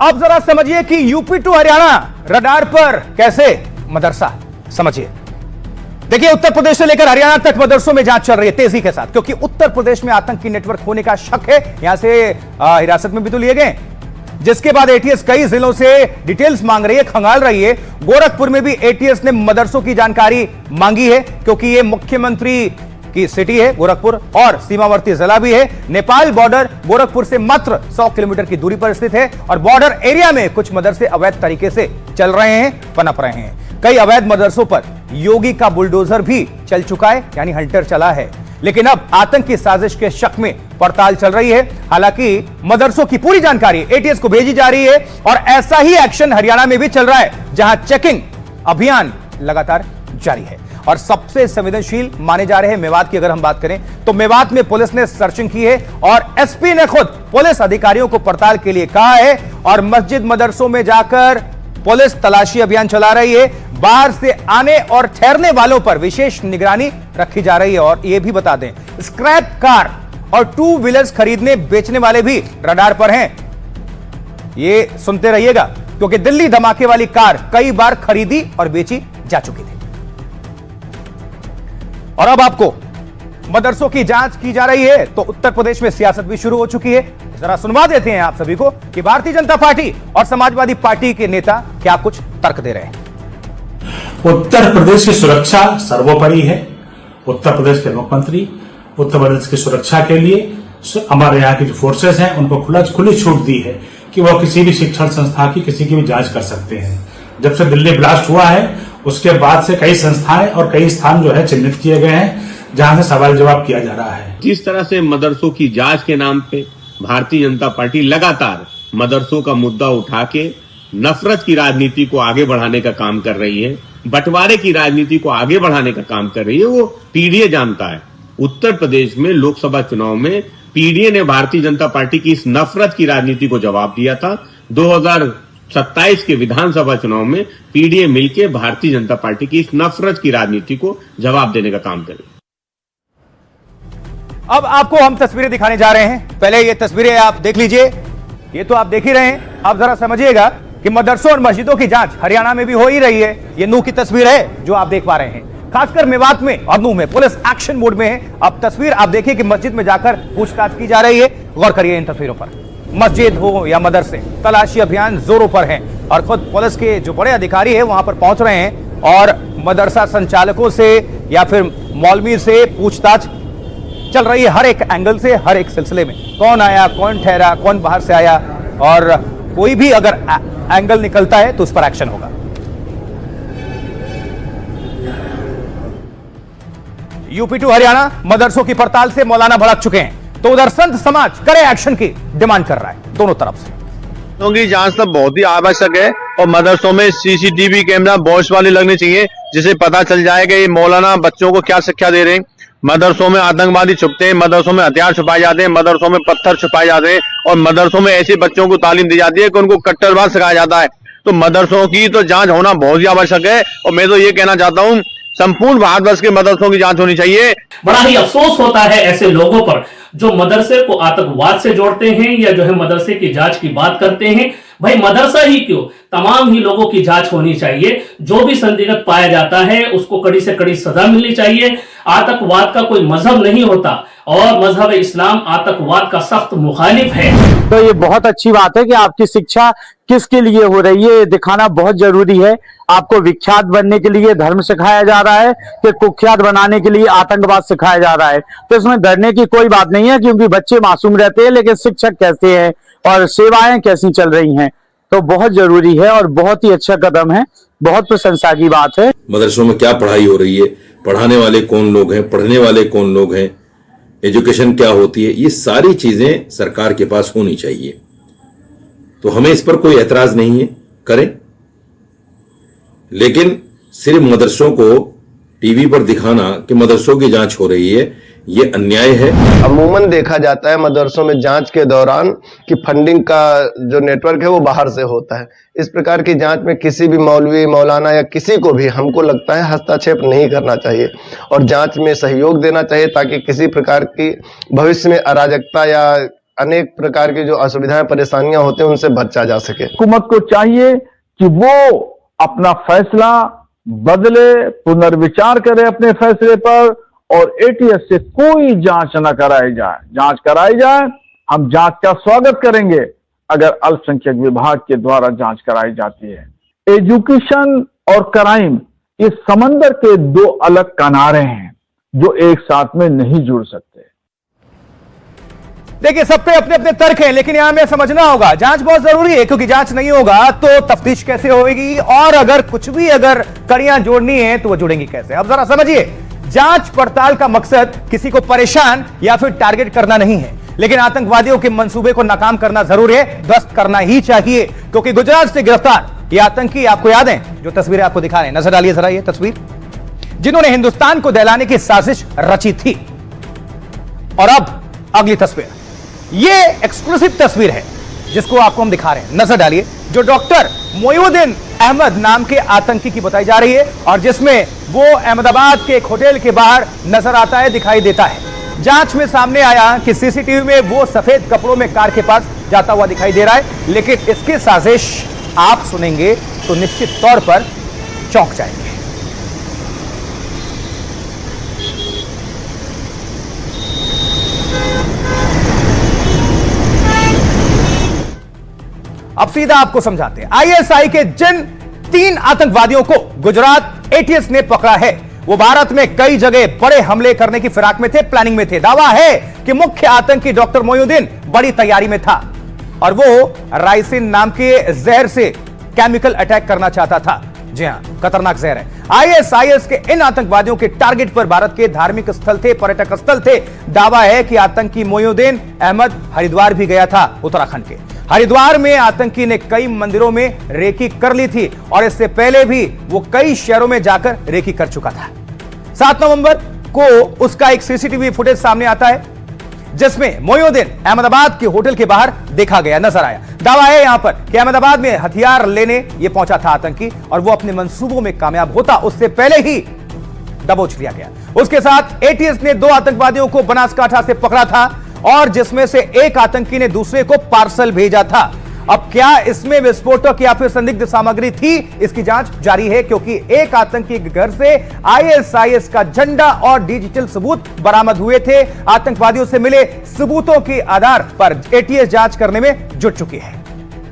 अब जरा समझिए कि यूपी टू हरियाणा रडार पर कैसे मदरसा, समझिए। देखिए, उत्तर प्रदेश से लेकर हरियाणा तक मदरसों में जांच चल रही है तेजी के साथ, क्योंकि उत्तर प्रदेश में आतंकी नेटवर्क होने का शक है। यहां से हिरासत में भी तो लिए गए, जिसके बाद एटीएस कई जिलों से डिटेल्स मांग रही है, खंगाल रही है। गोरखपुर में भी एटीएस ने मदरसों की जानकारी मांगी है, क्योंकि यह मुख्यमंत्री की सिटी है गोरखपुर और सीमावर्ती जिला भी है। नेपाल बॉर्डर गोरखपुर से मात्र 100 किलोमीटर की दूरी पर स्थित है और बॉर्डर एरिया में कुछ मदरसे अवैध तरीके से चल रहे हैं, पनप रहे हैं। कई अवैध मदरसों पर योगी का बुलडोजर भी चल चुका है, यानी हंटर चला है। लेकिन अब आतंक की साजिश के शक में पड़ताल चल रही है। हालांकि मदरसों की पूरी जानकारी एटीएस को भेजी जा रही है और ऐसा ही एक्शन हरियाणा में भी चल रहा है, जहां चेकिंग अभियान लगातार जारी है। और सबसे संवेदनशील माने जा रहे हैं मेवात की अगर हम बात करें तो मेवात में पुलिस ने सर्चिंग की है और एसपी ने खुद पुलिस अधिकारियों को पड़ताल के लिए कहा है और मस्जिद मदरसों में जाकर पुलिस तलाशी अभियान चला रही है। बाहर से आने और ठहरने वालों पर विशेष निगरानी रखी जा रही है। और यह भी बता दें, स्क्रैप कार और 2 व्हीलर्स खरीदने बेचने वाले भी रडार पर हैं। ये सुनते रहिएगा, क्योंकि दिल्ली धमाके वाली कार कई बार खरीदी और बेची जा चुकी थी। और अब आपको मदरसों की जांच की जा रही है तो उत्तर प्रदेश में सियासत भी शुरू हो चुकी है। जरा सुनवा देते हैं आप सभी को कि भारतीय जनता पार्टी और समाजवादी पार्टी के नेता क्या कुछ तर्क दे रहे हैं। उत्तर प्रदेश की सुरक्षा सर्वोपरि है। उत्तर प्रदेश के मुख्यमंत्री उत्तर प्रदेश की सुरक्षा के लिए हमारे यहाँ की जो फोर्सेस हैं उनको खुली छूट दी है कि वह किसी भी शिक्षण संस्था की किसी की भी जांच कर सकते हैं। जब से दिल्ली ब्लास्ट हुआ है उसके बाद से कई संस्थाएं और कई स्थान जो है चिन्हित किए गए हैं जहां से सवाल जवाब किया जा रहा है। जिस तरह से मदरसों की जांच के नाम पे भारतीय जनता पार्टी लगातार मदरसों का मुद्दा उठा के नफरत की राजनीति को आगे बढ़ाने का काम कर रही है, बंटवारे की राजनीति को आगे बढ़ाने का काम कर रही है, वो पीडीए जानता है। उत्तर प्रदेश में लोकसभा चुनाव में पीडीए ने भारतीय जनता पार्टी की इस नफरत की राजनीति को जवाब दिया था। 2027 के विधानसभा चुनाव में पीडीए मिलकर भारतीय जनता पार्टी की इस नफरत की राजनीति को जवाब देने का काम करे। अब आपको हम तस्वीरें दिखाने जा रहे हैं। पहले ये तस्वीरें आप देख लीजिए, ये तो आप देख ही रहे हैं। आप जरा समझिएगा कि मदरसों और मस्जिदों की जांच हरियाणा में भी हो ही रही है। ये नूह की तस्वीर है जो आप देख पा रहे हैं। खासकर मेवात में और नूह में पुलिस एक्शन मोड में है। अब तस्वीर आप देखिए कि मस्जिद में जाकर पूछताछ की जा रही है। गौर करिए इन तस्वीरों पर। मस्जिद हो या मदरसे, तलाशी अभियान जोरों पर है और खुद पुलिस के जो बड़े अधिकारी है वहां पर पहुंच रहे हैं और मदरसा संचालकों से या फिर मौलवी से पूछताछ चल रही है, हर एक एंगल से, हर एक सिलसिले में। कौन आया, कौन ठहरा, कौन बाहर से आया, और कोई भी अगर एंगल निकलता है तो उस पर एक्शन होगा। यूपी टू हरियाणा मदरसों की पड़ताल से मौलाना भड़क चुके हैं, तो उधर संत समाज करे एक्शन की डिमांड कर रहा है दोनों तरफ से। की जांच तो बहुत ही आवश्यक है और मदरसों में सीसीटीवी कैमरा बॉक्स वाले लगने चाहिए, जिससे पता चल जाए कि ये मौलाना बच्चों को क्या शिक्षा दे रहे हैं। मदरसों में आतंकवादी छुपते हैं, मदरसों में हथियार छुपाए जाते हैं, मदरसों में पत्थर छुपाए जाते हैं और मदरसों में ऐसे बच्चों को तालीम दी जाती है कि उनको कट्टरवाद सिखाया जाता है। तो मदरसों की तो जांच होना बहुत ही आवश्यक है और मैं तो ये कहना चाहता हूँ संपूर्ण भारतवर्ष के मदरसों की जांच होनी चाहिए। बड़ा ही अफसोस होता है ऐसे लोगों पर जो मदरसे को आतंकवाद से जोड़ते हैं या जो है मदरसे की जांच की बात करते हैं। भाई मदरसा ही क्यों, तमाम ही लोगों की जांच होनी चाहिए। जो भी संदिग्ध पाया जाता है उसको कड़ी से कड़ी सजा मिलनी चाहिए। आतंकवाद का कोई मजहब नहीं होता और मजहब इस्लाम आतंकवाद का सख्त मुखालिफ है। तो ये बहुत अच्छी बात है कि आपकी शिक्षा किसके लिए हो रही है ये दिखाना बहुत जरूरी है। आपको विख्यात बनने के लिए धर्म सिखाया जा रहा है कि कुख्यात बनाने के लिए आतंकवाद सिखाया जा रहा है। तो इसमें डरने की कोई बात नहीं है, क्योंकि बच्चे मासूम रहते हैं, लेकिन शिक्षक कैसे हैं और सेवाएं कैसी चल रही हैं, तो बहुत जरूरी है और बहुत ही अच्छा कदम है, बहुत प्रशंसा की बात है। मदरसों में क्या पढ़ाई हो रही है, पढ़ाने वाले कौन लोग हैं, पढ़ने वाले कौन लोग हैं, एजुकेशन क्या होती है, ये सारी चीजें सरकार के पास होनी चाहिए। तो हमें इस पर कोई एतराज नहीं है, करें, लेकिन सिर्फ मदरसों को टीवी पर दिखाना कि मदरसों की जांच हो रही है, ये अन्याय है। अमूमन देखा जाता है मदरसों में जांच के दौरान कि फंडिंग का जो नेटवर्क है वो बाहर से होता है। इस प्रकार की जांच में किसी भी मौलवी, मौलाना या किसी को भी हमको लगता है हस्तक्षेप नहीं करना चाहिए और जांच में सहयोग देना चाहिए, ताकि किसी प्रकार की भविष्य में अराजकता या अनेक प्रकार की जो असुविधाएं परेशानियां होती हैं उनसे बचा जा सके। हुकूमत को चाहिए कि वो अपना फैसला बदले, पुनर्विचार करे अपने फैसले पर, और एटीएस से कोई जांच न कराई जाए। जांच कराई जाए, हम जांच का स्वागत करेंगे अगर अल्पसंख्यक विभाग के द्वारा जांच कराई जाती है। एजुकेशन और क्राइम ये समंदर के दो अलग किनारे हैं जो एक साथ में नहीं जुड़ सकते। देखिए, सब पे अपने अपने तर्क हैं, लेकिन यहां में समझना होगा जांच बहुत जरूरी है, क्योंकि जांच नहीं होगा तो तफ्तीश कैसे होगी, और अगर कुछ भी अगर कड़ियां जोड़नी है तो वो जुड़ेंगी कैसे। अब जरा समझिए, जांच पड़ताल का मकसद किसी को परेशान या फिर टारगेट करना नहीं है, लेकिन आतंकवादियों के मंसूबे को नाकाम करना जरूर है, ध्वस्त करना ही चाहिए। क्योंकि गुजरात से गिरफ्तार ये आतंकी, आपको याद है जो तस्वीरें आपको दिखा रहे हैं, नजर डालिए जरा ये तस्वीर, जिन्होंने हिंदुस्तान को दहलाने की साजिश रची थी। और अब अगली तस्वीर, ये एक्सक्लूसिव तस्वीर है जिसको आपको हम दिखा रहे हैं, नजर डालिए, जो डॉक्टर मोइनुद्दीन अहमद नाम के आतंकी की बताई जा रही है, और जिसमें वो अहमदाबाद के एक होटल के बाहर नजर आता है, दिखाई देता है। जांच में सामने आया कि सीसीटीवी में वो सफेद कपड़ों में कार के पास जाता हुआ दिखाई दे रहा है, लेकिन इसकी साजिश आप सुनेंगे तो निश्चित तौर पर चौंक जाएंगे। अब सीधा आपको समझाते हैं। आईएसआई के जिन 3 आतंकवादियों को गुजरात एटीएस ने पकड़ा है, वो भारत में कई जगह बड़े हमले करने की फिराक में थे, प्लानिंग में थे। दावा है कि मुख्य आतंकी डॉक्टर मोइनुद्दीन बड़ी तैयारी में था और वो राइसिन नाम के जहर से केमिकल अटैक करना चाहता था। जी हां, खतरनाक जहर है। आईएसआईएस के इन आतंकवादियों के टारगेट पर भारत के धार्मिक स्थल थे, पर्यटक स्थल थे। दावा है कि आतंकी मोइनुद्दीन अहमद हरिद्वार भी गया था, उत्तराखंड के हरिद्वार में आतंकी ने कई मंदिरों में रेकी कर ली थी, और इससे पहले भी वो कई शहरों में जाकर रेकी कर चुका था। 7 नवंबर को उसका एक सीसीटीवी फुटेज सामने आता है, जिसमें मोइनुद्दीन अहमदाबाद के होटल के बाहर देखा गया, नजर आया। दावा है यहां पर कि अहमदाबाद में हथियार लेने ये पहुंचा था आतंकी, और वो अपने मंसूबों में कामयाब होता उससे पहले ही दबोच लिया गया। उसके साथ एटीएस ने 2 आतंकवादियों को बनासकांठा से पकड़ा था, और जिसमें से एक आतंकी ने दूसरे को पार्सल भेजा था। अब क्या इसमें विस्फोटक या फिर संदिग्ध सामग्री थी, इसकी जांच जारी है, क्योंकि एक आतंकी के घर से आईएसआईएस का झंडा और डिजिटल सबूत बरामद हुए थे। आतंकवादियों से मिले सबूतों के आधार पर एटीएस जांच करने में जुट चुकी है।